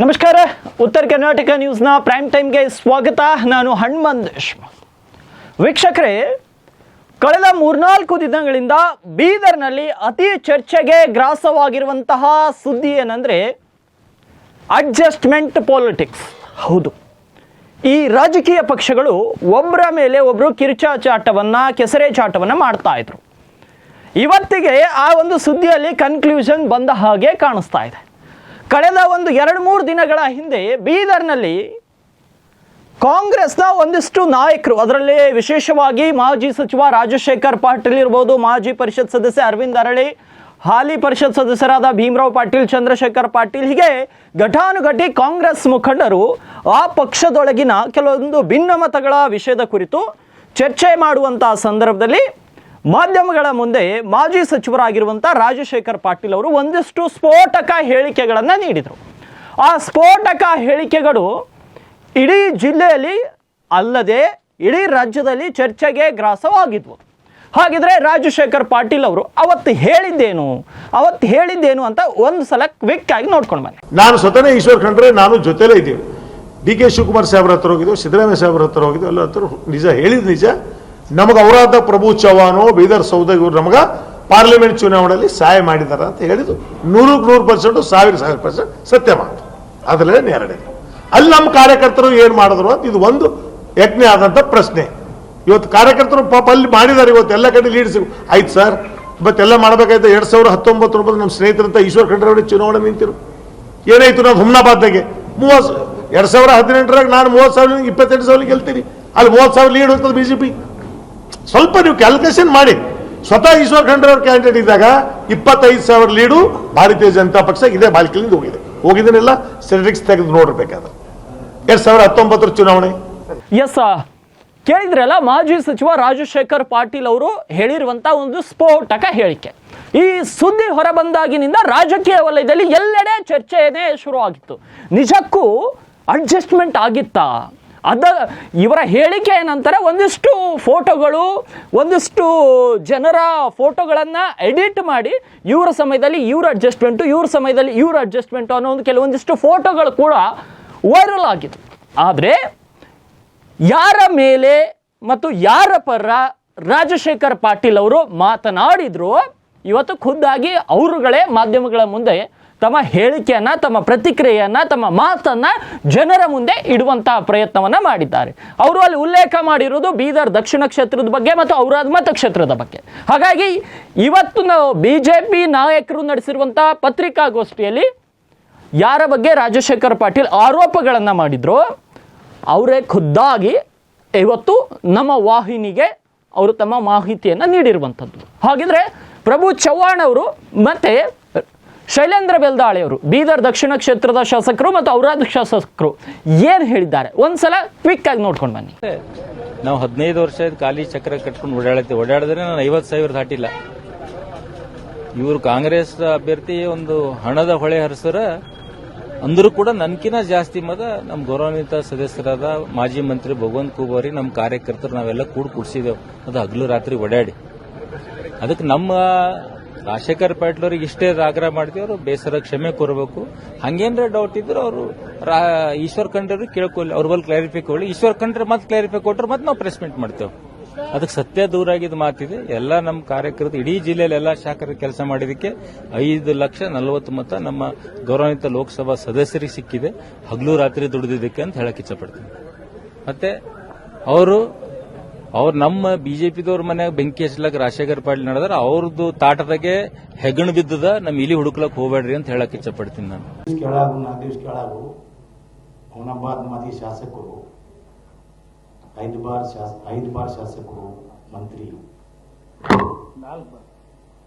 ನಮಸ್ಕಾರ. ಉತ್ತರ ಕರ್ನಾಟಕ ನ್ಯೂಸ್ನ ಪ್ರೈಮ್ ಟೈಮ್ಗೆ ಸ್ವಾಗತ. ನಾನು ಹನುಮಂತೇಶ್. ವೀಕ್ಷಕರೇ, ಕಳೆದ 3-4 ದಿನಗಳಿಂದ ಬೀದರ್ನಲ್ಲಿ ಅತಿ ಚರ್ಚೆಗೆ ಗ್ರಾಸವಾಗಿರುವಂತಹ ಸುದ್ದಿ ಏನಂದರೆ ಅಡ್ಜಸ್ಟ್ಮೆಂಟ್ ಪಾಲಿಟಿಕ್ಸ್. ಹೌದು, ಈ ರಾಜಕೀಯ ಪಕ್ಷಗಳು ಒಬ್ಬರ ಮೇಲೆ ಒಬ್ಬರು ಕಿರುಚಾಟವನ್ನು ಕೆಸರೆ ಚಾಟವನ್ನು ಮಾಡ್ತಾ ಇದ್ರು. ಇವತ್ತಿಗೆ ಆ ಒಂದು ಸುದ್ದಿಯಲ್ಲಿ ಕನ್ಕ್ಲೂಷನ್ ಬಂದ ಹಾಗೆ ಕಾಣಿಸ್ತಾ ಇದೆ. ಕಳೆದ 2-3 ದಿನಗಳ ಹಿಂದೆ ಬೀದರ್ನಲ್ಲಿ ಕಾಂಗ್ರೆಸ್ನ ಒಂದಿಷ್ಟು ನಾಯಕರು, ಅದರಲ್ಲಿ ವಿಶೇಷವಾಗಿ ಮಾಜಿ ಸಚಿವ ರಾಜಶೇಖರ್ ಪಾಟೀಲ್ ಇರ್ಬೋದು, ಮಾಜಿ ಪರಿಷತ್ ಸದಸ್ಯ ಅರವಿಂದ್ ಅರಳಿ, ಹಾಲಿ ಪರಿಷತ್ ಸದಸ್ಯರಾದ ಭೀಮರಾವ್ ಪಾಟೀಲ್, ಚಂದ್ರಶೇಖರ್ ಪಾಟೀಲ್, ಹೀಗೆ ಘಟಾನುಘಟಿ ಕಾಂಗ್ರೆಸ್ ಮುಖಂಡರು ಆ ಪಕ್ಷದೊಳಗಿನ ಕೆಲವೊಂದು ಭಿನ್ನಮತಗಳ ವಿಷಯದ ಕುರಿತು ಚರ್ಚೆ ಮಾಡುವಂತಹ ಸಂದರ್ಭದಲ್ಲಿ ಮಾಧ್ಯಮಗಳ ಮುಂದೆ ಮಾಜಿ ಸಚಿವರಾಗಿರುವಂಥ ರಾಜಶೇಖರ್ ಪಾಟೀಲ್ ಅವರು ಒಂದಿಷ್ಟು ಸ್ಫೋಟಕ ಹೇಳಿಕೆಗಳನ್ನು ನೀಡಿದರು. ಆ ಸ್ಫೋಟಕ ಹೇಳಿಕೆಗಳು ಇಡೀ ಜಿಲ್ಲೆಯಲ್ಲಿ ಅಲ್ಲದೆ ಇಡೀ ರಾಜ್ಯದಲ್ಲಿ ಚರ್ಚೆಗೆ ಗ್ರಾಸವಾಗಿದ್ವು. ಹಾಗಿದ್ರೆ ರಾಜಶೇಖರ್ ಪಾಟೀಲ್ ಅವರು ಅವತ್ತು ಹೇಳಿದ್ದೇನು ಅಂತ ಒಂದು ಸಲ ಕ್ವಿಕ್ ಆಗಿ ನೋಡ್ಕೊಂಡು ಬನ್ನಿ. ನಾನು ಸ್ವತಃ ಈಶ್ವರ್ ಖಂಡ್ರೆ ನಾನು ಜೊತೆಲೇ ಇದ್ದೀವಿ. ಡಿ ಕೆ ಶಿವಕುಮಾರ್ ಸಾಹೇಬ್ರ ಹತ್ರ ಹೋಗಿದ್ದೆವು, ಸಿದ್ದರಾಮಯ್ಯ ಸಾಹೇಬ್ರ ಹತ್ರ ಹೋಗಿದ್ದೆವು. ಎಲ್ಲ ಹತ್ರ ನಿಜ ಹೇಳಿದ್ ನಿಜ. ನಮಗೆ ಅವರಾದ ಪ್ರಭು ಚವ್ಹಾಣ್, ಬೀದರ್ ಸೌದಗಿ ಇವರು ನಮಗ ಪಾರ್ಲಿಮೆಂಟ್ ಚುನಾವಣೆಯಲ್ಲಿ ಸಹಾಯ ಮಾಡಿದಾರ ಅಂತ ಹೇಳಿದ್ದು 100% 1000% ಸತ್ಯ ಮಾತು. ಅದರಲ್ಲೇ ನೇರಳೆ ಅಲ್ಲಿ ನಮ್ಮ ಕಾರ್ಯಕರ್ತರು ಏನ್ ಮಾಡಿದ್ರು ಅಂತ ಇದು ಒಂದು ಯಜ್ಞ ಆದಂತ ಪ್ರಶ್ನೆ. ಇವತ್ತು ಕಾರ್ಯಕರ್ತರು ಪಾಪ ಅಲ್ಲಿ ಮಾಡಿದ್ದಾರೆ. ಇವತ್ತು ಎಲ್ಲ ಕಡೆ ಲೀಡ್ಸ್ ಆಯ್ತು ಸರ್, ಇವತ್ತೆಲ್ಲ ಮಾಡಬೇಕಾಯ್ತು. 2019 ನಮ್ಮ ಸ್ನೇಹಿತರಂತ ಈಶ್ವರ್ ಖಂಡ್ರೆ ಅವರಿಗೆ ಚುನಾವಣೆ ನಿಂತಿರು. ಏನಾಯ್ತು? ನಾವು ಹುಮ್ನಾಬಾದ್ದಾಗೆ 2018 ನಾನು 30,000 28,000 ಗೆಲ್ತೀನಿ. ಅಲ್ಲಿ 30,000 ಲೀಡ್ ಹೋಗ್ತದೆ ಬಿಜೆಪಿ. ಸ್ವಲ್ಪ ನೀವು ಕ್ಯಾಲ್ಕುಲೇಷನ್ ಮಾಡಿ. ಸ್ವತಃ ಈಶ್ವರ್ ಖಂಡ್ರೆ ಅವ್ರ ಕ್ಯಾಂಡಿಡೇಟ್ ಇದ್ದಾಗ 25,000 ಲೀಡು ಭಾರತೀಯ ಜನತಾ ಪಕ್ಷ ಇದೇ ಬಾಲ್ಕಿಲಿಂದ ಹೋಗಿದ್ದನ್ನೆಲ್ಲ ಸ್ಟೆಟಿಸ್ಟಿಕ್ಸ್ ತೆಗೆದು ನೋಡಿರ್ಬೇಕಾದ್ರೆ 2019 ಚುನಾವಣೆ. ಎಸ್, ಕೇಳಿದ್ರಲ್ಲ, ಮಾಜಿ ಸಚಿವ ರಾಜಶೇಖರ್ ಪಾಟೀಲ್ ಅವರು ಹೇಳಿರುವಂತ ಒಂದು ಸ್ಫೋಟಕ ಹೇಳಿಕೆ. ಈ ಸುದ್ದಿ ಹೊರಬಂದಾಗಿನಿಂದ ರಾಜಕೀಯ ವಲಯದಲ್ಲಿ ಎಲ್ಲೆಡೆ ಚರ್ಚೆನೇ ಶುರುವಾಗಿತ್ತು. ನಿಜಕ್ಕೂ ಅಡ್ಜಸ್ಟ್ಮೆಂಟ್ ಆಗಿತ್ತಾ? ಇವರ ಹೇಳಿಕೆಯ ನಂತರ ಒಂದಿಷ್ಟು ಫೋಟೋಗಳು, ಒಂದಿಷ್ಟು ಜನರ ಫೋಟೋಗಳನ್ನು ಎಡಿಟ್ ಮಾಡಿ ಇವರ ಸಮಯದಲ್ಲಿ ಇವ್ರ ಅಡ್ಜಸ್ಟ್ಮೆಂಟು, ಇವ್ರ ಸಮಯದಲ್ಲಿ ಇವ್ರ ಅಡ್ಜಸ್ಟ್ಮೆಂಟು ಅನ್ನೋ ಒಂದು ಕೆಲವೊಂದಿಷ್ಟು ಫೋಟೋಗಳು ಕೂಡ ವೈರಲ್ ಆಗಿತ್ತು. ಆದರೆ ಯಾರ ಮೇಲೆ ಮತ್ತು ಯಾರ ಪರ ರಾಜಶೇಖರ್ ಪಾಟೀಲ್ ಅವರು ಮಾತನಾಡಿದ್ರು, ಇವತ್ತು ಖುದ್ದಾಗಿ ಅವರುಗಳೇ ಮಾಧ್ಯಮಗಳ ಮುಂದೆ ತಮ್ಮ ಹೇಳಿಕೆಯನ್ನ, ತಮ್ಮ ಪ್ರತಿಕ್ರಿಯೆಯನ್ನ, ತಮ್ಮ ಮಾತನ್ನ ಜನರ ಮುಂದೆ ಇಡುವಂತಹ ಪ್ರಯತ್ನವನ್ನ ಮಾಡಿದ್ದಾರೆ. ಅವರು ಅಲ್ಲಿ ಉಲ್ಲೇಖ ಮಾಡಿರುವುದು ಬೀದರ್ ದಕ್ಷಿಣ ಕ್ಷೇತ್ರದ ಬಗ್ಗೆ ಮತ್ತು ಔರಾದ್ ಮತಕ್ಷೇತ್ರದ ಬಗ್ಗೆ. ಹಾಗಾಗಿ ಇವತ್ತು ನಾವು ಬಿಜೆಪಿ ನಾಯಕರು ನಡೆಸಿರುವಂತಹ ಪತ್ರಿಕಾಗೋಷ್ಠಿಯಲ್ಲಿ ಯಾರ ಬಗ್ಗೆ ರಾಜಶೇಖರ್ ಪಾಟೀಲ್ ಆರೋಪಗಳನ್ನ ಮಾಡಿದ್ರು, ಅವರೇ ಖುದ್ದಾಗಿ ಇವತ್ತು ನಮ್ಮ ವಾಹಿನಿಗೆ ಅವರು ತಮ್ಮ ಮಾಹಿತಿಯನ್ನು ನೀಡಿರುವಂಥದ್ದು. ಹಾಗಿದ್ರೆ ಪ್ರಭು ಚವ್ಹಾಣ್ ಅವರು ಮತ್ತೆ ಶೈಲೇಂದ್ರ ಬೆಲ್ದಾಳೆ ಅವರು, ಬೀದರ್ ದಕ್ಷಿಣ ಕ್ಷೇತ್ರದ ಶಾಸಕರು ಮತ್ತು ಔರಾದ್ ಶಾಸಕರು ಏನು ಹೇಳಿದ್ದಾರೆ ಒಂದ್ಸಲ ಕ್ವಿಕ್ ಆಗಿ ನೋಡ್ಕೊಂಡು ಬನ್ನಿ. ನಾವು 15 ವರ್ಷ ಖಾಲಿ ಚಕ್ರ ಕಟ್ಕೊಂಡು ಓಡಾಡಿದ್ರೆ ನಾನು 50,000 ದಾಟಿಲ್ಲ. ಇವರು ಕಾಂಗ್ರೆಸ್ ಅಭ್ಯರ್ಥಿ ಒಂದು ಹಣದ ಹೊಳೆ ಹರಿಸರ ಅಂದ್ರೂ ಕೂಡ ನನ್ಕಿನ ಜಾಸ್ತಿ ಮತ ನಮ್ಮ ಗೌರವಾನ್ವಿತ ಸದಸ್ಯರಾದ ಮಾಜಿ ಮಂತ್ರಿ ಭಗವಂತ ಖೂಬಾರಿ, ನಮ್ಮ ಕಾರ್ಯಕರ್ತರು ನಾವೆಲ್ಲ ಕೂಡಿಸಿದೆವು. ಅದು ಹಗಲು ರಾತ್ರಿ ಓಡಾಡಿ. ಅದಕ್ಕೆ ನಮ್ಮ ರಾಜಶೇಖರ್ ಪಾಟೀಲ್ ಅವ್ರಿಗೆ ಇಷ್ಟೇ ಆಗ್ರಹ ಮಾಡ್ತೀವಿ, ಅವರು ಬೇಸರ ಕ್ಷಮೆ ಕೋರಬೇಕು. ಹಂಗೇನ್ರ ಡೌಟ್ ಇದ್ರು ಅವರು ಈಶ್ವರ್ ಖಂಡ್ರೆ ಅವ್ರಿಗೆ ಕೇಳ್ಕೊಳ್ಳಿ, ಅವ್ರ ಬಲ್ಲಿ ಕ್ಲಾರಿಫೈ ಕೊಡಿ. ಈಶ್ವರ್ ಖಂಡ್ರೆ ಮತ್ತೆ ಕ್ಲಾರಿಫೈ ಕೊಟ್ರೆ ಮತ್ತೆ ನಾವು ಪ್ರೆಸ್ ಮೀಟ್ ಮಾಡ್ತೇವೆ. ಅದಕ್ಕೆ ಸತ್ಯ ದೂರ ಆಗಿದ್ದು ಮಾತಿದೆ. ಎಲ್ಲ ನಮ್ಮ ಕಾರ್ಯಕರ್ತರು ಇಡೀ ಜಿಲ್ಲೆಯಲ್ಲಿ ಎಲ್ಲ ಶಾಖರ ಕೆಲಸ ಮಾಡಿದಕ್ಕೆ 5,40,000 ಮತ ನಮ್ಮ ಗೌರವಾನ್ವಿತ ಲೋಕಸಭಾ ಸದಸ್ಯರಿಗೆ ಸಿಕ್ಕಿದೆ. ಹಗಲು ರಾತ್ರಿ ದುಡಿದಿದ್ದಕ್ಕೆ ಅಂತ ಹೇಳಕ್ ಇಚ್ಛಪಡ್ತೀನಿ. ಮತ್ತೆ ಅವ್ರು ನಮ್ಮ ಬಿಜೆಪಿದವ್ರ ಮನ್ಯಾಗ ಬೆಂಕಿ ಹಚ್ಚಲಕ್ ರಾಜಶೇಖರ್ ಪಾಟೀಲ್ ನಡೆದಾರ, ಅವ್ರದ್ದು ತಾಟದಾಗೆ ಹೆಗಣ್ ಬಿದ್ದದ, ನಮ್ ಇಲ್ಲಿ ಹುಡುಕ್ಲಕ್ ಹೋಗ್ಬೇಡ್ರಿ ಅಂತ ಹೇಳಕ್ ಇಚ್ಛಪಡ್ತೀನಿ. ನಾನು ಮಾಜಿ ಶಾಸಕರು, 5 ಬಾರ್ ಶಾಸಕರು, ಮಂತ್ರಿ 4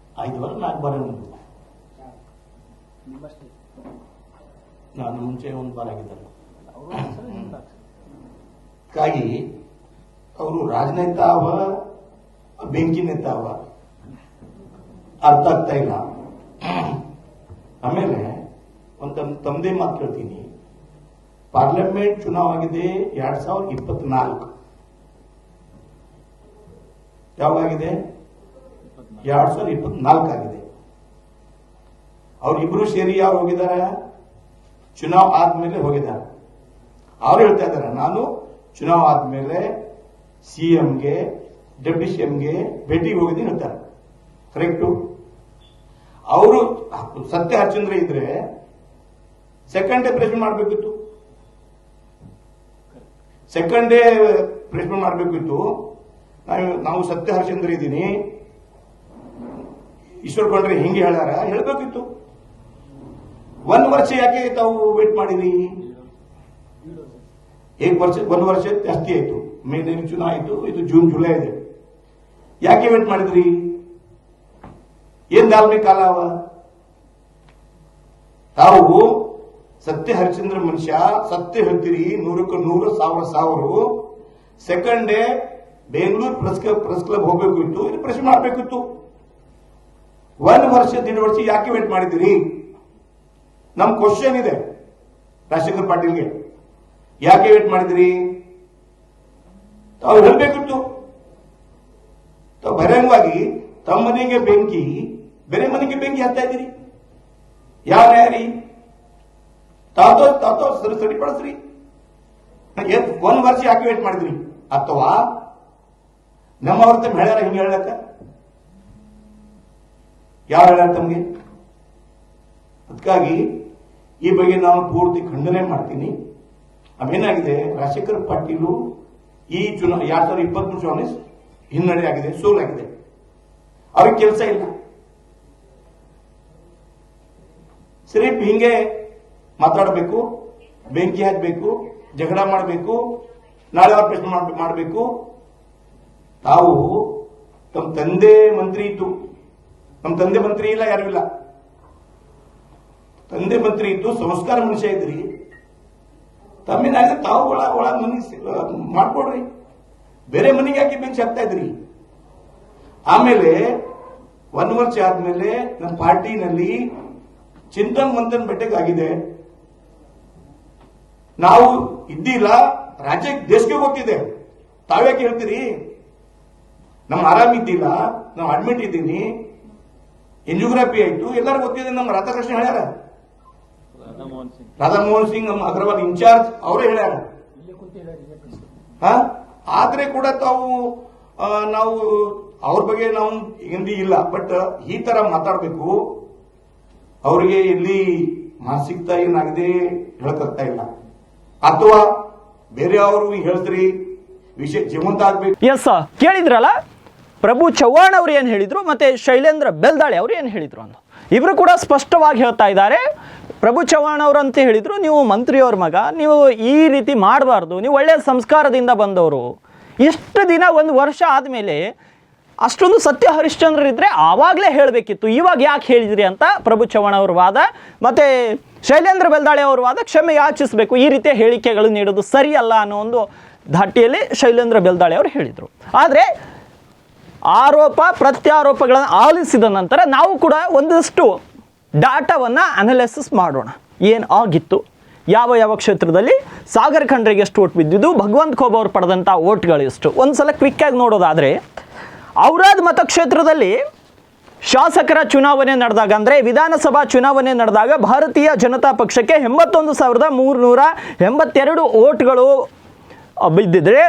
ಬಾರ್ ನಾನು ಮುಂಚೆ 1 ಬಾರ್ ಆಗಿದ್ದಾರೆ. ಹಾಗಾಗಿ ಅವರು ರಾಜನೇತ ಅವ, ಬೆಂಕಿ ನೇತ ಅವ, ಅರ್ಥ ಆಗ್ತಾ ಇಲ್ಲ. ಆಮೇಲೆ ಒಂದು ತಮ್ಮದೇ ಮಾತು ಕೇಳ್ತೀನಿ. ಪಾರ್ಲಿಮೆಂಟ್ ಚುನಾವಾಗಿದೆ 2024. ಯಾವಾಗಿದೆ? 2024 ಆಗಿದೆ. ಅವರಿಬ್ರು ಸೇರಿ ಯಾರು ಹೋಗಿದ್ದಾರೆ? ಚುನಾವ್ ಆದ್ಮೇಲೆ ಹೋಗಿದ್ದಾರೆ. ಅವ್ರು ಹೇಳ್ತಾ ಇದ್ದಾರೆ, ನಾನು ಚುನಾವ್ ಆದ್ಮೇಲೆ ಸಿಎಂಗೆ ಡೆಪ್ಟಿ ಸಿಎಂಗೆ ಭೇಟಿಗೆ ಹೋಗಿದ್ದೀನಿ ಹೇಳ್ತಾರೆ. ಕರೆಕ್ಟು. ಅವರು ಸತ್ಯ ಹರಿಶ್ಚಂದ್ರ ಇದ್ರೆ ಸೆಕೆಂಡ್ ಡೇ ಪ್ರೆಸ್ ಮಾಡಬೇಕಿತ್ತು, ಸೆಕೆಂಡ್ ಡೇ ಪ್ರೆಸ್ ಮಾಡಬೇಕಿತ್ತು. ನಾವು ಸತ್ಯ ಹರಿಶ್ಚಂದ್ರ ಇದ್ದೀನಿ, ಈಶ್ವರ್ ಖಂಡ್ರೆ ಹಿಂಗೆ ಹೇಳ್ಯಾರ ಹೇಳ್ಬೇಕಿತ್ತು. 1 ವರ್ಷ ಯಾಕೆ ತಾವು ವೇಟ್ ಮಾಡಿರಿ? 1 ವರ್ಷ ಜಾಸ್ತಿ ಆಯ್ತು. ಮೇನಲ್ಲಿ ಚುನಾವ ಆಯ್ತು, ಇದು ಜೂನ್ ಜುಲೈ ಇದೆ. ಯಾಕೆ ವೇಟ್ ಮಾಡಿದ್ರಿ? ಏನ್ ಧಾರ್ಮಿಕ ಕಾಲ ಅವ? ತಾವು ಸತ್ಯ ಹರಿಶ್ಚಂದ್ರ ಮನುಷ್ಯ, ಸತ್ಯ ಹೇಳ್ತೀರಿ, 100ಕ್ಕೆ 100, 1000 second day Bengaluru press club ಹೋಗ್ಬೇಕಿತ್ತು, ಇದು ಪ್ರಶ್ನೆ ಮಾಡಬೇಕಿತ್ತು. 1 ವರ್ಷ 1.5 ವರ್ಷ ಯಾಕೆ ವೇಟ್ ಮಾಡಿದಿರಿ? ನಮ್ ಕ್ವಶನ್ ಇದೆ ರಾಜಶೇಖರ್ ಪಾಟೀಲ್ಗೆ, ಯಾಕೆ ವೇಟ್ ಮಾಡಿದಿರಿ? ತಾವು ಹೇಳ್ಬೇಕಿತ್ತು. ತಾವು ಬಹಿರಂಗವಾಗಿ ತಮ್ಮ ಮನೆಗೆ ಬೆಂಕಿ, ಬೇರೆ ಮನೆಗೆ ಬೆಂಕಿ ಹತ್ತಾ ಇದ್ದೀರಿ. ಯಾವ ನ್ಯಾಯ? ತಾವು ಸರಿಪಡಿಸ್ರಿ. 1 ವರ್ಷ ಯಾಕೆ ವೇಟ್ ಮಾಡಿದ್ರಿ? ಅಥವಾ ನಮ್ಮವ್ರ ತಮ್ಮ ಹೇಳ್ಯಾರ ಹಿಂಗೆ ಹೇಳಕ್ಕ? ಯಾವ ಹೇಳ್ಯಾರ ತಮ್ಗೆ? ಅದಕ್ಕಾಗಿ ಈ ಬಗ್ಗೆ ನಾನು ಪೂರ್ತಿ ಖಂಡನೆ ಮಾಡ್ತೀನಿ. ಅವೇನಾಗಿದೆ, ರಾಜಶೇಖರ್ ಪಾಟೀಲು ಈ 2023 ಚುನಾವಣೆ ಹಿನ್ನಡೆ ಆಗಿದೆ, ಸೋಲಾಗಿದೆ. ಅವ್ರಿಗೆ ಕೆಲಸ ಇಲ್ಲ. ಸಿರ್ಫ್ ಹಿಂಗೆ ಮಾತಾಡಬೇಕು, ಬೆಂಕಿ ಹಾಕಬೇಕು, ಜಗಳ ಮಾಡಬೇಕು, ನಾಳೆ ಅವ್ರ ಪ್ರಶ್ನೆ ಮಾಡಬೇಕು. ತಾವು ತಮ್ಮ ತಂದೆ ಮಂತ್ರಿ ಇತ್ತು, ನಮ್ಮ ತಂದೆ ಮಂತ್ರಿ ಇಲ್ಲ, ಯಾರು ಇಲ್ಲ. ತಂದೆ ಮಂತ್ರಿ ಇತ್ತು, ಸಂಸ್ಕಾರ ಮನುಷ್ಯ ಇದ್ರಿ. ತಮ್ಮಿನಾಗ ತಾವು ಒಳ ಮನೆ ಮಾಡ್ಕೊಡ್ರಿ, ಬೇರೆ ಮನೆಗೆ ಹಾಕಿ ಬೆಂಚ್ ಹಾಕ್ತಾ ಇದ್ರಿ. ಆಮೇಲೆ 1 ವರ್ಷ ಆದ್ಮೇಲೆ ನಮ್ಮ ಪಾರ್ಟಿನಲ್ಲಿ ಚಿಂತನ್ ಮಂಥನ್ ಬೆಟ್ಟಕ್ಕಾಗಿದೆ. ನಾವು ಇದ್ದಿಲ್ಲ, ರಾಜ್ಯಕ್ಕೆ ದೇಶಕ್ಕೆ ಗೊತ್ತಿದೆ. ತಾವ್ಯಾಕೆ ಹೇಳ್ತೀರಿ? ನಮ್ಗೆ ಆರಾಮ್ ಇದ್ದಿಲ್ಲ, ನಾವು ಅಡ್ಮಿಟ್ ಇದ್ದೀನಿ, ಎಂಜಿಯೋಗ್ರಫಿ ಆಯ್ತು, ಎಲ್ಲರೂ ಗೊತ್ತಿದೆ. ನಮ್ಮ ರಾಧಾಕೃಷ್ಣ ಹೇಳ್ಯಾರ, ರಾಧಾಮೋಹನ್ ಸಿಂಗ್ ನಮ್ಮ ಅಗ್ರವಾಲ್ ಇನ್ಚಾರ್ಜ್ ಅವರೇ ಹೇಳ್ಯಾರ. ಆದ್ರೆ ಕೂಡ ನಾವು ಅವ್ರ ಬಗ್ಗೆ ನಾವು ಹಿಂದಿ ಇಲ್ಲ. ಬಟ್ ಈ ತರ ಮಾತಾಡಬೇಕು. ಅವರಿಗೆ ಇಲ್ಲಿ ಮಾನಸಿಕತಾ ಏನಾಗಿದೆ ಹೇಳ್ತಾ ಇಲ್ಲ, ಅಥವಾ ಬೇರೆ ಅವರು ಹೇಳ್ತೀರಿ ವಿಷಯ ಜೀವಂತ ಆಗ್ಬೇಕು. ಎಸ್, ಕೇಳಿದ್ರಲ್ಲ ಪ್ರಭು ಚವ್ಹಾಣ್ ಅವರು ಏನ್ ಹೇಳಿದ್ರು, ಮತ್ತೆ ಶೈಲೇಂದ್ರ ಬೆಲ್ದಾಳೆ ಅವರು ಏನ್ ಹೇಳಿದ್ರು ಅಂತ. ಇಬ್ರು ಕೂಡ ಸ್ಪಷ್ಟವಾಗಿ ಹೇಳ್ತಾ ಇದ್ದಾರೆ. ಪ್ರಭು ಚವ್ಹಾಣ್ ಅವರು ಅಂತ ಹೇಳಿದ್ರು, ನೀವು ಮಂತ್ರಿಯವ್ರ ಮಗ, ನೀವು ಈ ರೀತಿ ಮಾಡಬಾರ್ದು, ನೀವು ಒಳ್ಳೆಯ ಸಂಸ್ಕಾರದಿಂದ ಬಂದವರು. ಇಷ್ಟು ದಿನ 1 ವರ್ಷ ಆದಮೇಲೆ ಅಷ್ಟೊಂದು ಸತ್ಯ ಹರಿಶ್ಚಂದ್ರ ಇದ್ರೆ ಆವಾಗಲೇ ಹೇಳಬೇಕಿತ್ತು, ಇವಾಗ ಯಾಕೆ ಹೇಳಿದ್ರಿ ಅಂತ ಪ್ರಭು ಚವ್ಹಾಣ್ ಅವ್ರ ವಾದ. ಮತ್ತು ಶೈಲೇಂದ್ರ ಬೆಲ್ದಾಳೆ ಅವ್ರ ವಾದ, ಕ್ಷಮೆ ಯಾಚಿಸಬೇಕು, ಈ ರೀತಿಯ ಹೇಳಿಕೆಗಳು ನೀಡೋದು ಸರಿಯಲ್ಲ ಅನ್ನೋ ಒಂದು ಧಾಟಿಯಲ್ಲಿ ಶೈಲೇಂದ್ರ ಬೆಲ್ದಾಳೆ ಅವರು ಹೇಳಿದರು. ಆದರೆ ಆರೋಪ ಪ್ರತ್ಯಾರೋಪಗಳನ್ನು ಆಲಿಸಿದ ನಂತರ ನಾವು ಕೂಡ ಒಂದಷ್ಟು ಡಾಟಾವನ್ನು ಅನಾಲಿಸಿಸ್ ಮಾಡೋಣ. ಏನು ಆಗಿತ್ತು, ಯಾವ ಕ್ಷೇತ್ರದಲ್ಲಿ ಸಾಗರ್ ಖಂಡ್ರೆಗೆ ಎಷ್ಟು ಓಟ್ ಬಿದ್ದಿದ್ದು, ಭಗವಂತ ಖೋಬ್ ಅವರು ಪಡೆದಂಥ ಓಟ್ಗಳು ಎಷ್ಟು. ಒಂದ್ಸಲ ಕ್ವಿಕ್ಕಾಗಿ ನೋಡೋದಾದರೆ, ಔರಾದ್ ಮತಕ್ಷೇತ್ರದಲ್ಲಿ ಶಾಸಕರ ಚುನಾವಣೆ ನಡೆದಾಗ, ಅಂದರೆ ವಿಧಾನಸಭಾ ಚುನಾವಣೆ ನಡೆದಾಗ ಭಾರತೀಯ ಜನತಾ ಪಕ್ಷಕ್ಕೆ 81,382 ಓಟ್ಗಳು ಬಿದ್ದಿದ್ರೆ,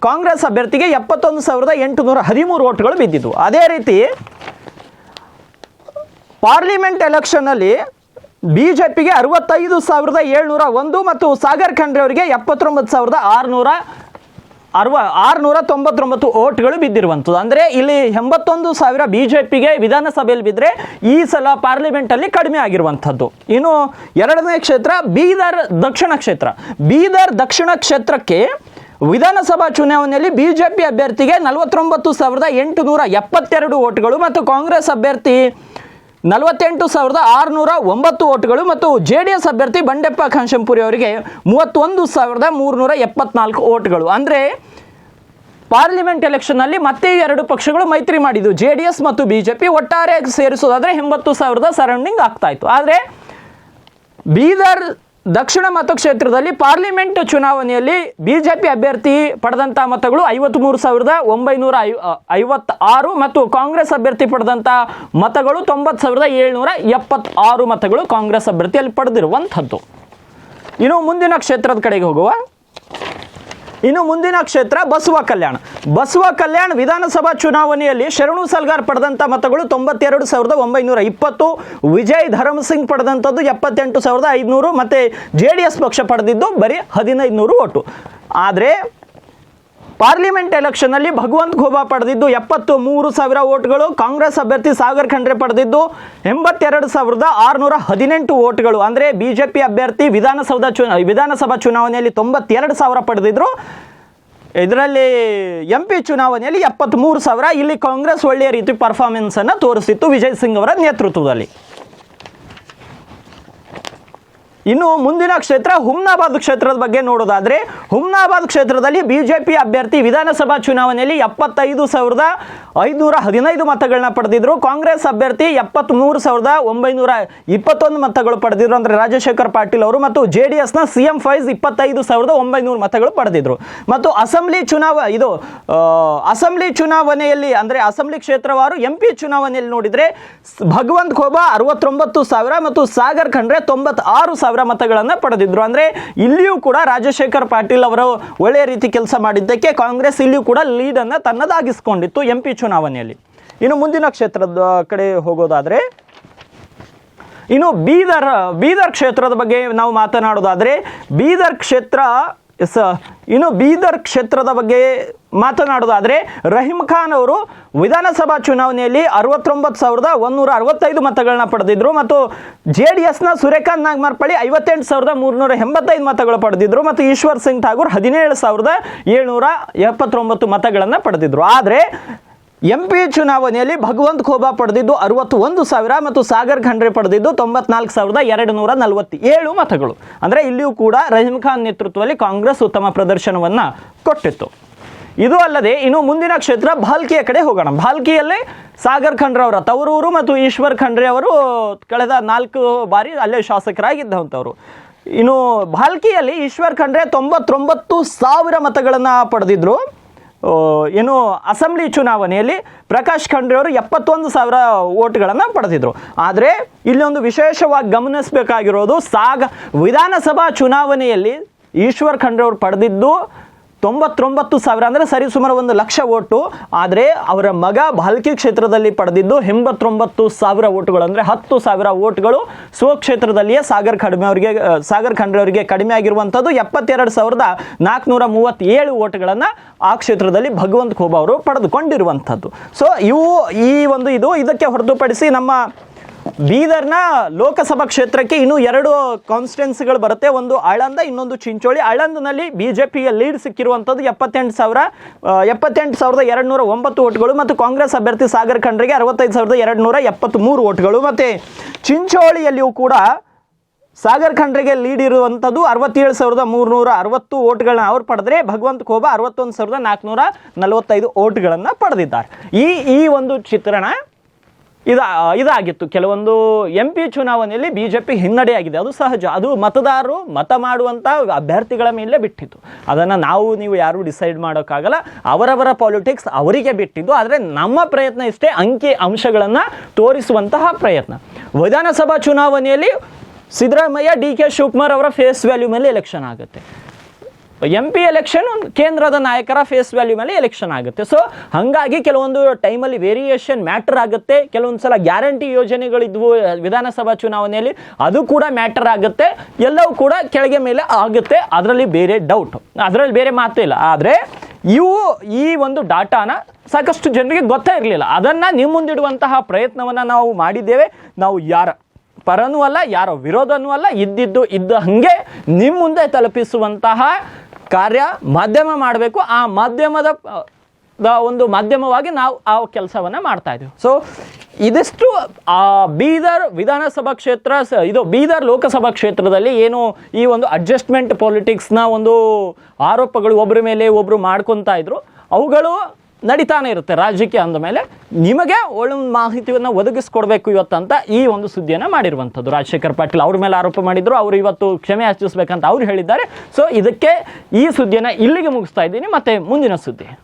ಕಾಂಗ್ರೆಸ್ ಅಭ್ಯರ್ಥಿಗೆ 71,813 ಓಟ್ಗಳು ಬಿದ್ದಿದ್ವು. ಅದೇ ರೀತಿ ಪಾರ್ಲಿಮೆಂಟ್ ಎಲೆಕ್ಷನ್ನಲ್ಲಿ ಬಿಜೆಪಿಗೆ 65,701 ಮತ್ತು ಸಾಗರ್ ಖಂಡ್ರೆ ಅವರಿಗೆ 79,699 ಓಟ್ಗಳು ಬಿದ್ದಿರುವಂಥದ್ದು. ಅಂದರೆ ಇಲ್ಲಿ 81,000 ಬಿಜೆಪಿಗೆ ವಿಧಾನಸಭೆಯಲ್ಲಿ ಬಿದ್ದರೆ ಈ ಸಲ ಪಾರ್ಲಿಮೆಂಟಲ್ಲಿ ಕಡಿಮೆ ಆಗಿರುವಂಥದ್ದು. ಇನ್ನು ಎರಡನೇ ಕ್ಷೇತ್ರ ಬೀದರ್ ದಕ್ಷಿಣ ಕ್ಷೇತ್ರ. ಬೀದರ್ ದಕ್ಷಿಣ ಕ್ಷೇತ್ರಕ್ಕೆ ವಿಧಾನಸಭಾ ಚುನಾವಣೆಯಲ್ಲಿ ಬಿಜೆಪಿ ಅಭ್ಯರ್ಥಿಗೆ 49,872 ಓಟ್ಗಳು ಮತ್ತು ಕಾಂಗ್ರೆಸ್ ಅಭ್ಯರ್ಥಿ 48,609 ಓಟ್ಗಳು ಮತ್ತು JDS ಅಭ್ಯರ್ಥಿ ಬಂಡೆಪ್ಪ ಖಾಶೆಂಪುರಿ ಅವರಿಗೆ 31,374 ಓಟ್ಗಳು. ಅಂದರೆ ಪಾರ್ಲಿಮೆಂಟ್ ಎಲೆಕ್ಷನ್ನಲ್ಲಿ ಮತ್ತೆ 2 ಪಕ್ಷಗಳು ಮೈತ್ರಿ ಮಾಡಿದ್ದು, JDS ಮತ್ತು ಬಿಜೆಪಿ. ಒಟ್ಟಾರೆ ಸೇರಿಸೋದಾದರೆ 80,000 ಸರೌಂಡಿಂಗ್ ಆಗ್ತಾ ಇತ್ತು. ಆದರೆ ಬೀದರ್ ದಕ್ಷಿಣ ಮತಕ್ಷೇತ್ರದಲ್ಲಿ ಪಾರ್ಲಿಮೆಂಟ್ ಚುನಾವಣೆಯಲ್ಲಿ ಬಿಜೆಪಿ ಅಭ್ಯರ್ಥಿ ಪಡೆದಂಥ ಮತಗಳು 53,956 ಮತ್ತು ಕಾಂಗ್ರೆಸ್ ಅಭ್ಯರ್ಥಿ ಪಡೆದಂಥ ಮತಗಳು 90,776 ಮತಗಳು ಕಾಂಗ್ರೆಸ್ ಅಭ್ಯರ್ಥಿಯಲ್ಲಿ ಪಡೆದಿರುವಂಥದ್ದು. ಇನ್ನು ಮುಂದಿನ ಕ್ಷೇತ್ರದ ಕಡೆಗೆ ಹೋಗುವ. ಇನ್ನು ಮುಂದಿನ ಕ್ಷೇತ್ರ ಬಸವ ಕಲ್ಯಾಣ ವಿಧಾನಸಭಾ ಚುನಾವಣೆಯಲ್ಲಿ ಶರಣು ಸಲ್ಗಾರ್ ಪಡೆದಂಥ ಮತಗಳು 92,920, ವಿಜಯ್ ಧರ್ಮಸಿಂಗ್ ಪಡೆದಂಥದ್ದು 78,500 ಮತ್ತು JDS ಪಕ್ಷ ಪಡೆದಿದ್ದು ಬರೀ 1,500 ಓಟು. ಆದರೆ ಪಾರ್ಲಿಮೆಂಟ್ ಎಲೆಕ್ಷನ್ನಲ್ಲಿ ಭಗವಂತ್ ಖೋಬಾ ಪಡೆದಿದ್ದು 73,000 ಓಟ್ಗಳು, ಕಾಂಗ್ರೆಸ್ ಅಭ್ಯರ್ಥಿ ಸಾಗರ್ ಖಂಡ್ರೆ ಪಡೆದಿದ್ದು 82,618 ಓಟ್ಗಳು. ಅಂದರೆ BJP ಅಭ್ಯರ್ಥಿ ವಿಧಾನಸಭಾ ಚುನಾವಣೆಯಲ್ಲಿ 92,000 ಪಡೆದಿದ್ರು. ಇದರಲ್ಲಿ MP ಚುನಾವಣೆಯಲ್ಲಿ 73,000. ಇಲ್ಲಿ ಕಾಂಗ್ರೆಸ್ ಒಳ್ಳೆಯ ರೀತಿ ಪರ್ಫಾರ್ಮೆನ್ಸ್ ಅನ್ನು ತೋರಿಸಿತ್ತು ವಿಜಯ್ ಸಿಂಗ್ ಅವರ ನೇತೃತ್ವದಲ್ಲಿ. ಇನ್ನು ಮುಂದಿನ ಕ್ಷೇತ್ರ ಹುಮ್ನಾಬಾದ್ ಕ್ಷೇತ್ರದ ಬಗ್ಗೆ ನೋಡೋದಾದರೆ, ಹುಮ್ನಾಬಾದ್ ಕ್ಷೇತ್ರದಲ್ಲಿ BJP ಅಭ್ಯರ್ಥಿ ವಿಧಾನಸಭಾ ಚುನಾವಣೆಯಲ್ಲಿ 75,515 ಮತಗಳನ್ನ ಪಡೆದಿದ್ರು. ಕಾಂಗ್ರೆಸ್ ಅಭ್ಯರ್ಥಿ 73,921 ಮತಗಳು ಪಡೆದಿದ್ರು, ಅಂದರೆ ರಾಜಶೇಖರ್ ಪಾಟೀಲ್ ಅವರು. ಮತ್ತು JDSನ CM ಫೈಸ್ 25,900 ಮತಗಳು ಪಡೆದಿದ್ರು. ಮತ್ತು ಅಸೆಂಬ್ಲಿ ಚುನಾವಣೆಯಲ್ಲಿ ಅಂದರೆ ಅಸೆಂಬ್ಲಿ ಕ್ಷೇತ್ರವಾರು MP ಚುನಾವಣೆಯಲ್ಲಿ ನೋಡಿದರೆ ಭಗವಂತ್ ಖೋಬಾ 69,000 ಮತ್ತು ಸಾಗರ್ ಖಂಡ್ರೆ 96,000 ಮತಗಳನ್ನು ಪಡೆದಿದ್ರು. ಅಂದರೆ ಇಲ್ಲಿಯೂ ಕೂಡ ರಾಜಶೇಖರ್ ಪಾಟೀಲ್ ಅವರು ಒಳ್ಳೆಯ ರೀತಿ ಕೆಲಸ ಮಾಡಿದ್ದಕ್ಕೆ ಕಾಂಗ್ರೆಸ್ ಇಲ್ಲಿಯೂ ಕೂಡ ಲೀಡನ್ನು ತನ್ನದಾಗಿಸಿಕೊಂಡಿತ್ತು MP ಚುನಾವಣೆಯಲ್ಲಿ. ಇನ್ನು ಮುಂದಿನ ಕ್ಷೇತ್ರದ ಕಡೆ ಹೋಗೋದಾದರೆ, ಇನ್ನು ಬೀದರ್ ಕ್ಷೇತ್ರದ ಬಗ್ಗೆ ನಾವು ಮಾತನಾಡೋದಾದರೆ, ಬೀದರ್ ಕ್ಷೇತ್ರದ ಬಗ್ಗೆ ಮಾತನಾಡೋದಾದರೆ ರಹೀಂ ಖಾನ್ ಅವರು ವಿಧಾನಸಭಾ ಚುನಾವಣೆಯಲ್ಲಿ 69,165 ಮತಗಳನ್ನ ಪಡೆದಿದ್ರು. ಮತ್ತು JDSನ ಸೂರ್ಯಕಾಂತ್ ನಾಗಮಾರ್ಪಳ್ಳಿ 58,385 ಮತಗಳು ಪಡೆದಿದ್ರು. ಮತ್ತು ಈಶ್ವರ್ ಸಿಂಗ್ ಠಾಗೂರ್ 17,779 ಮತಗಳನ್ನು ಪಡೆದಿದ್ರು. ಆದರೆ MP ಚುನಾವಣೆಯಲ್ಲಿ ಭಗವಂತ್ ಖೋಬಾ ಪಡೆದಿದ್ದು 61,000 ಮತ್ತು ಸಾಗರ್ ಖಂಡ್ರೆ ಪಡೆದಿದ್ದು 94,247 ಮತಗಳು. ಅಂದರೆ ಇಲ್ಲಿಯೂ ಕೂಡ ರಹೀಂ ಖಾನ್ ನೇತೃತ್ವದಲ್ಲಿ ಕಾಂಗ್ರೆಸ್ ಉತ್ತಮ ಪ್ರದರ್ಶನವನ್ನು ಕೊಟ್ಟಿತ್ತು. ಇದು ಅಲ್ಲದೆ ಇನ್ನು ಮುಂದಿನ ಕ್ಷೇತ್ರ ಭಾಲ್ಕಿಯ ಕಡೆ ಹೋಗೋಣ. ಭಾಲ್ಕಿಯಲ್ಲಿ ಸಾಗರ್ ಖಂಡ್ರೆ ಅವರ ತವರೂರು ಮತ್ತು ಈಶ್ವರ್ ಖಂಡ್ರೆ ಅವರು ಕಳೆದ 4 ಬಾರಿ ಅಲ್ಲೇ ಶಾಸಕರಾಗಿದ್ದಂಥವ್ರು. ಇನ್ನು ಭಾಲ್ಕಿಯಲ್ಲಿ ಈಶ್ವರ್ ಖಂಡ್ರೆ 99,000 ಮತಗಳನ್ನು ಪಡೆದಿದ್ರು. ಏನು ಅಸೆಂಬ್ಲಿ ಚುನಾವಣೆಯಲ್ಲಿ ಪ್ರಕಾಶ್ ಖಂಡ್ರೆ ಅವರು 71,000 ಓಟ್ಗಳನ್ನು ಪಡೆದಿದ್ರು. ಆದರೆ ಇಲ್ಲೊಂದು ವಿಶೇಷವಾಗಿ ಗಮನಿಸಬೇಕಾಗಿರೋದು ವಿಧಾನಸಭಾ ಚುನಾವಣೆಯಲ್ಲಿ ಈಶ್ವರ್ ಖಂಡ್ರೆ ಅವರು ಪಡೆದಿದ್ದು 99,000 ಅಂದರೆ ಸರಿಸುಮಾರು 1,00,000 ಓಟು. ಆದರೆ ಅವರ ಮಗ ಭಾಲ್ಕಿ ಕ್ಷೇತ್ರದಲ್ಲಿ ಪಡೆದಿದ್ದು 89,000 ಓಟುಗಳು, ಅಂದರೆ 10,000 ಓಟ್ಗಳು ಸ್ವಕ್ಷೇತ್ರದಲ್ಲಿಯೇ ಸಾಗರ್ ಖಂಡ್ರೆ ಅವರಿಗೆ ಕಡಿಮೆ ಆಗಿರುವಂಥದ್ದು. 72,437 ಓಟ್ಗಳನ್ನು ಆ ಕ್ಷೇತ್ರದಲ್ಲಿ ಭಗವಂತ್ ಖೋಬಾ ಅವರು ಪಡೆದುಕೊಂಡಿರುವಂಥದ್ದು. ಸೊ ಇದಕ್ಕೆ ಹೊರತುಪಡಿಸಿ ನಮ್ಮ ಬೀದರ್ನ ಲೋಕಸಭಾ ಕ್ಷೇತ್ರಕ್ಕೆ ಇನ್ನೂ 2 ಕಾನ್ಸ್ಟಿಟ್ಯೂನ್ಸಿಗಳು ಬರುತ್ತೆ. ಒಂದು ಆಳಂದ, ಇನ್ನೊಂದು ಚಿಂಚೋಳಿ. ಆಳಂದನಲ್ಲಿ BJPಗೆ ಲೀಡ್ ಸಿಕ್ಕಿರುವಂಥದ್ದು 78,209 ಓಟ್ಗಳು ಮತ್ತು ಕಾಂಗ್ರೆಸ್ ಅಭ್ಯರ್ಥಿ ಸಾಗರ್ ಖಂಡ್ರೆಗೆ 65,273 ಓಟ್ಗಳು. ಮತ್ತು ಚಿಂಚೋಳಿಯಲ್ಲಿಯೂ ಕೂಡ ಸಾಗರ್ ಖಂಡ್ರೆಗೆ ಲೀಡ್ ಇರುವಂಥದ್ದು 67,360 ಓಟ್ಗಳನ್ನ ಅವ್ರು ಪಡೆದ್ರೆ ಭಗವಂತ್ ಖೋಬಾ 61,445 ಓಟ್ಗಳನ್ನು ಪಡೆದಿದ್ದಾರೆ. ಈ ಒಂದು ಚಿತ್ರಣ ಇದಾಗಿತ್ತು. ಕೆಲವೊಂದು MP ಚುನಾವಣೆಯಲ್ಲಿ BJP ಹಿನ್ನಡೆಯಾಗಿದೆ, ಅದು ಸಹಜ. ಅದು ಮತದಾರರು ಮತ ಮಾಡುವಂಥ ಅಭ್ಯರ್ಥಿಗಳ ಮೇಲೆ ಬಿಟ್ಟಿತ್ತು. ಅದನ್ನು ನೀವು ಯಾರೂ ಡಿಸೈಡ್ ಮಾಡೋಕ್ಕಾಗಲ್ಲ. ಅವರವರ ಪಾಲಿಟಿಕ್ಸ್ ಅವರಿಗೆ ಬಿಟ್ಟಿದ್ದು. ಆದರೆ ನಮ್ಮ ಪ್ರಯತ್ನ ಇಷ್ಟೇ, ಅಂಕಿ ಅಂಶಗಳನ್ನು ತೋರಿಸುವಂತಹ ಪ್ರಯತ್ನ. ವಿಧಾನಸಭಾ ಚುನಾವಣೆಯಲ್ಲಿ ಸಿದ್ದರಾಮಯ್ಯ DK ಶಿವಕುಮಾರ್ ಅವರ ಫೇಸ್ ವ್ಯಾಲ್ಯೂ ಮೇಲೆ ಎಲೆಕ್ಷನ್ ಆಗುತ್ತೆ. MP ಎಲೆಕ್ಷನ್ ಕೇಂದ್ರದ ನಾಯಕರ ಫೇಸ್ ವ್ಯಾಲ್ಯೂ ಮೇಲೆ ಎಲೆಕ್ಷನ್ ಆಗುತ್ತೆ. ಸೊ ಹಾಗಾಗಿ ಕೆಲವೊಂದು ಟೈಮಲ್ಲಿ ವೇರಿಯೇಷನ್ ಮ್ಯಾಟರ್ ಆಗುತ್ತೆ. ಕೆಲವೊಂದು ಸಲ ಗ್ಯಾರಂಟಿ ಯೋಜನೆಗಳಿದ್ವು ವಿಧಾನಸಭಾ ಚುನಾವಣೆಯಲ್ಲಿ, ಅದು ಕೂಡ ಮ್ಯಾಟರ್ ಆಗುತ್ತೆ. ಎಲ್ಲವೂ ಕೂಡ ಕೆಳಗೆ ಮೇಲೆ ಆಗುತ್ತೆ, ಅದರಲ್ಲಿ ಬೇರೆ ಮಾತು ಇಲ್ಲ. ಆದರೆ ಈ ಒಂದು ಡಾಟಾನ ಸಾಕಷ್ಟು ಜನರಿಗೆ ಗೊತ್ತೇ ಇರಲಿಲ್ಲ. ಅದನ್ನು ನಿಮ್ಮ ಮುಂದಿಡುವಂತಹ ಪ್ರಯತ್ನವನ್ನು ನಾವು ಮಾಡಿದ್ದೇವೆ. ನಾವು ಯಾರ ಪರನೂ ಅಲ್ಲ, ಯಾರೋ ವಿರೋಧನೂ ಅಲ್ಲ, ಇದ್ದ ಹಾಗೆ ನಿಮ್ಮ ಮುಂದೆ ತಲುಪಿಸುವಂತಹ ಕಾರ್ಯ ಮಾಧ್ಯಮ ಮಾಡಬೇಕು. ಆ ಮಾಧ್ಯಮವಾಗಿ ನಾವು ಆ ಕೆಲಸವನ್ನು ಮಾಡ್ತಾ ಇದ್ದೀವಿ. ಸೊ ಇದಿಷ್ಟು ಬೀದರ್ ವಿಧಾನಸಭಾ ಕ್ಷೇತ್ರ, ಬೀದರ್ ಲೋಕಸಭಾ ಕ್ಷೇತ್ರದಲ್ಲಿ ಏನು ಈ ಒಂದು ಅಡ್ಜಸ್ಟ್ಮೆಂಟ್ ಪಾಲಿಟಿಕ್ಸ್ನ ಒಂದು ಆರೋಪಗಳು ಒಬ್ಬರ ಮೇಲೆ ಒಬ್ಬರು ಮಾಡ್ಕೊತಾ ಇದ್ರು, ಅವುಗಳು ನಡೀತಾನೆ ಇರುತ್ತೆ. ರಾಜಕೀಯ ಅಂದ ಮೇಲೆ ನಿಮಗೆ ಒಳ್ಳೆ ಮಾಹಿತಿಯನ್ನು ಒದಗಿಸ್ಕೊಡ್ಬೇಕು ಇವತ್ತಂತ ಈ ಒಂದು ಸುದ್ದಿಯನ್ನು ಮಾಡಿರುವಂಥದ್ದು. ರಾಜಶೇಖರ್ ಪಾಟೀಲ್ ಅವ್ರ ಮೇಲೆ ಆರೋಪ ಮಾಡಿದ್ರು, ಅವರು ಇವತ್ತು ಕ್ಷಮೆ ಯಾಚಿಸಬೇಕಂತ ಅವ್ರು ಹೇಳಿದ್ದಾರೆ. ಸೊ ಇದಕ್ಕೆ ಈ ಸುದ್ದಿಯನ್ನು ಇಲ್ಲಿಗೆ ಮುಗಿಸ್ತಾ ಇದ್ದೀನಿ. ಮತ್ತೆ ಮುಂದಿನ ಸುದ್ದಿ.